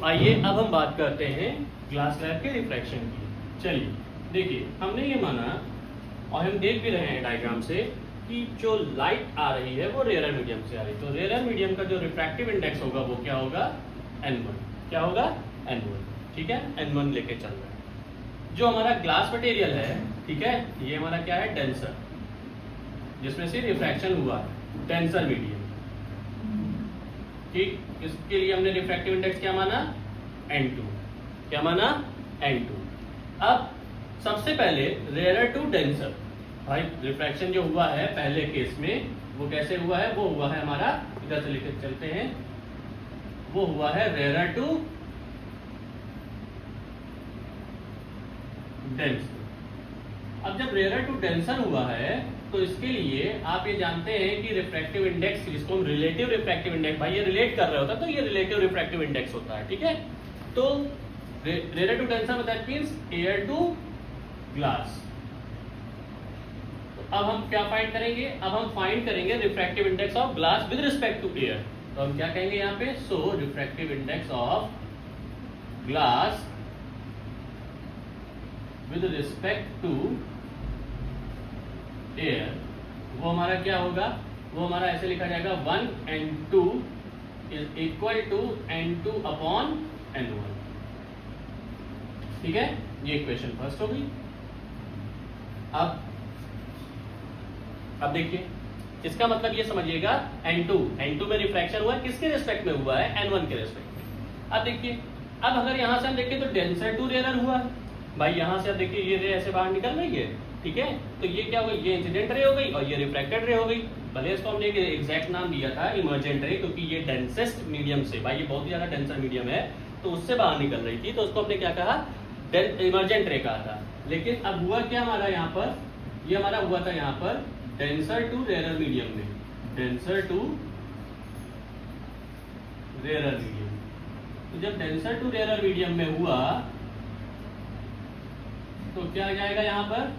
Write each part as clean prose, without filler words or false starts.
आइए अब हम बात करते हैं ग्लास स्लैब के रिफ्रैक्शन की। चलिए देखिए, हमने ये माना और हम देख भी रहे हैं डायग्राम से कि जो लाइट आ रही है वो रेयर मीडियम से आ रही है। तो रेयर मीडियम का जो रिफ्रैक्टिव इंडेक्स होगा वो क्या होगा, n1। क्या होगा, n1। ठीक है, n1 लेके चल रहा है। जो हमारा ग्लास मटेरियल है, ठीक है, ये हमारा क्या है, डेंसर, जिसमें से रिफ्रैक्शन हुआ है, डेंसर मीडियम। ठीक, इसके लिए हमने रिफ्रैक्टिव इंडेक्स क्या माना, n2। क्या माना, n2। अब सबसे पहले रेयर टू डेंसर, भाई रिफ्रैक्शन जो हुआ है पहले केस में वो कैसे हुआ है, वो हुआ है हमारा, इधर से लेकर चलते हैं, वो हुआ है रेयर टू डेंसर। अब जब रेयर टू डेंसर हुआ है तो इसके लिए आप ये जानते हैं कि रिफ्रैक्टिव इंडेक्स, जिसको हम रिलेटिव रिफ्रैक्टिव इंडेक्स, भाई ये रिलेट कर रहा होता है तो ये रिलेटिव रिफ्रैक्टिव इंडेक्स होता है। ठीक है, तो रेयर टू डेंसर में that means air to glass. तो अब हम क्या फाइंड करेंगे, अब हम फाइंड करेंगे refractive index of glass with respect to air. तो हम क्या कहेंगे यहाँ पे, so refractive index of glass with respect to air, वो हमारा क्या होगा, वो हमारा ऐसे लिखा जाएगा 1n2 is equal to n2 upon n1। ठीक है, ये इक्वेशन फर्स्ट हो गई। अब देखिए, इसका मतलब ये समझिएगा n2 में रिफ्रैक्शन हुआ है, किसके रिस्पेक्ट में हुआ है, n1 के रिस्पेक्ट में। अब देखिए, अब अगर यहां से हम देखें तो डेंसर टू रेयर हुआ है, भाई यहां से अब देखिए ये रे ऐसे बाहर निकल रही है। ठीक है, तो ये क्या हो गई, ये इंसिडेंट रे हो गई और ये रिफ्रैक्टेड रे हो गई। भले इसको हमने एग्जैक्ट नाम दिया था इमर्जेंट रे, क्योंकि ये डेंसेस्ट मीडियम से, भाई ये बहुत ही ज्यादा डेंसर मीडियम है तो उससे बाहर निकल रही थी, तो उसको हमने क्या कहा, इमर्जेंट रे कहा था। लेकिन अब हुआ क्या हमारा यहाँ पर, ये हमारा हुआ था यहाँ पर डेंसर टू रेयर मीडियम में, डेंसर टू रेयर मीडियम। तो जब डेंसर टू रेयर मीडियम में हुआ तो क्या जाएगा यहाँ पर,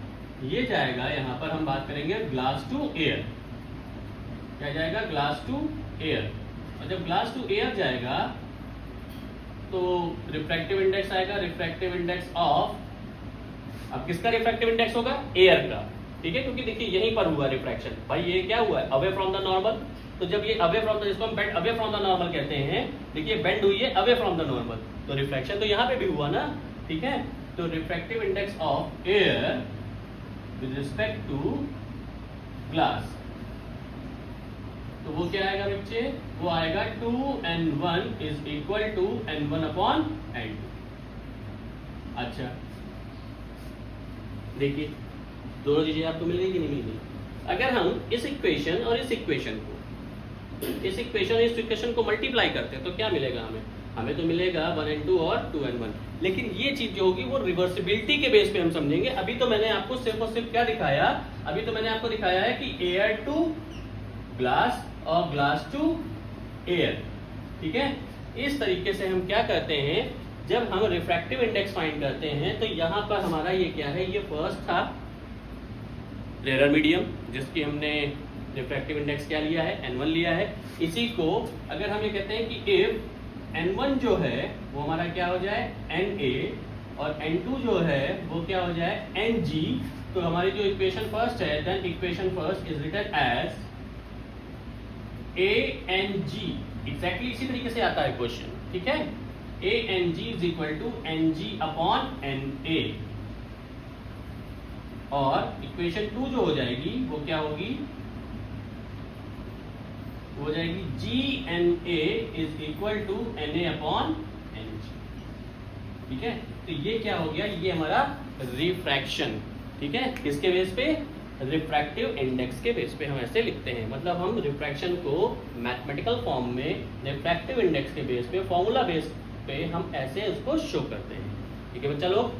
ये जाएगा यहाँ पर, हम बात करेंगे ग्लास टू एयर। क्या जाएगा, ग्लास टू एयर। और जब ग्लास टू एयर जाएगा तो रिफ्रैक्टिव इंडेक्स आएगा, रिफ्रैक्टिव इंडेक्स ऑफ, अब किसका रिफ्रैक्टिव इंडेक्स होगा, एयर का। ठीक है, क्योंकि देखिए यहीं पर हुआ रिफ्रैक्शन, भाई ये क्या हुआ है, अवे फ्रॉम द नॉर्मल। तो जब ये अवे फ्रॉम द, जिसको हम bend away from the normal कहते हैं, देखिए बेंड हुई है अवे फ्रॉम द नॉर्मल, तो रिफ्रैक्शन तो यहाँ पे भी हुआ ना। ठीक है, तो refractive index of air with respect to glass, तो वो क्या आएगा बच्चे, वो आएगा 2n1 is equal to n1 upon n2। अच्छा देखिए, दोनों चीजें आपको मिल गई कि नहीं मिल गई। अगर हम इस इक्वेशन और इस इक्वेशन को, इस इक्वेशन और इस इक्वेशन को मल्टीप्लाई करते हैं तो क्या मिलेगा हमें, हमें तो मिलेगा 1n2 और 2n1। लेकिन ये चीज जो होगी वो रिवर्सिबिलिटी के बेस पे हम समझेंगे। अभी तो मैंने आपको सिर्फ और सिर्फ क्या दिखाया, अभी तो मैंने आपको दिखाया है कि एयर टू ग्लास और ग्लास टू एयर। ठीक है, इस तरीके से हम क्या करते हैं, जब हम रिफ्रैक्टिव इंडेक्स फाइंड करते हैं तो यहां पर हमारा ये क्या है, ये फर्स्ट था रेयर मीडियम, जिसकी हमने रिफ्रैक्टिव इंडेक्स क्या लिया है, n1 लिया है। इसी को अगर हम ये कहते हैं कि इफ n1 जो है वो हमारा क्या हो जाए, na, और n2 जो है वो क्या हो जाए, ng, तो हमारी जो इक्वेशन फर्स्ट है, then equation first is written as ang, exactly इसी तरीके से आता है क्वेश्चन। ठीक है, ang is equal to ng upon na, और इक्वेशन 2 जो हो जाएगी वो क्या होगी, हो जाएगी gna is equal to na upon ng। ठीक है, तो ये क्या हो गया, ये हमारा रिफ्रैक्शन। ठीक है, किसके बेस पे, रिफ्रैक्टिव इंडेक्स के बेस पे हम ऐसे लिखते हैं। मतलब हम रिफ्रैक्शन को मैथमेटिकल फॉर्म में रिफ्रैक्टिव इंडेक्स के बेस पे, फॉर्मूला बेस पे हम ऐसे उसको शो करते हैं। ठीक है बच्चा लोग,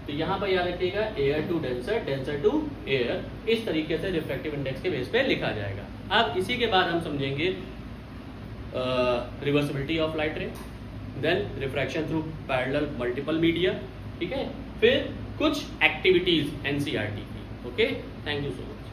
तो यहाँ पर याद रखिएगा air to denser, denser to air, इस तरीके से रिफ्रैक्टिव इंडेक्स के बेस पे लिखा जाएगा। अब इसी के बाद हम समझेंगे reversibility of light ray, then refraction through parallel multiple media. ठीक है, फिर कुछ एक्टिविटीज एनसीईआरटी की। Okay, thank you so much.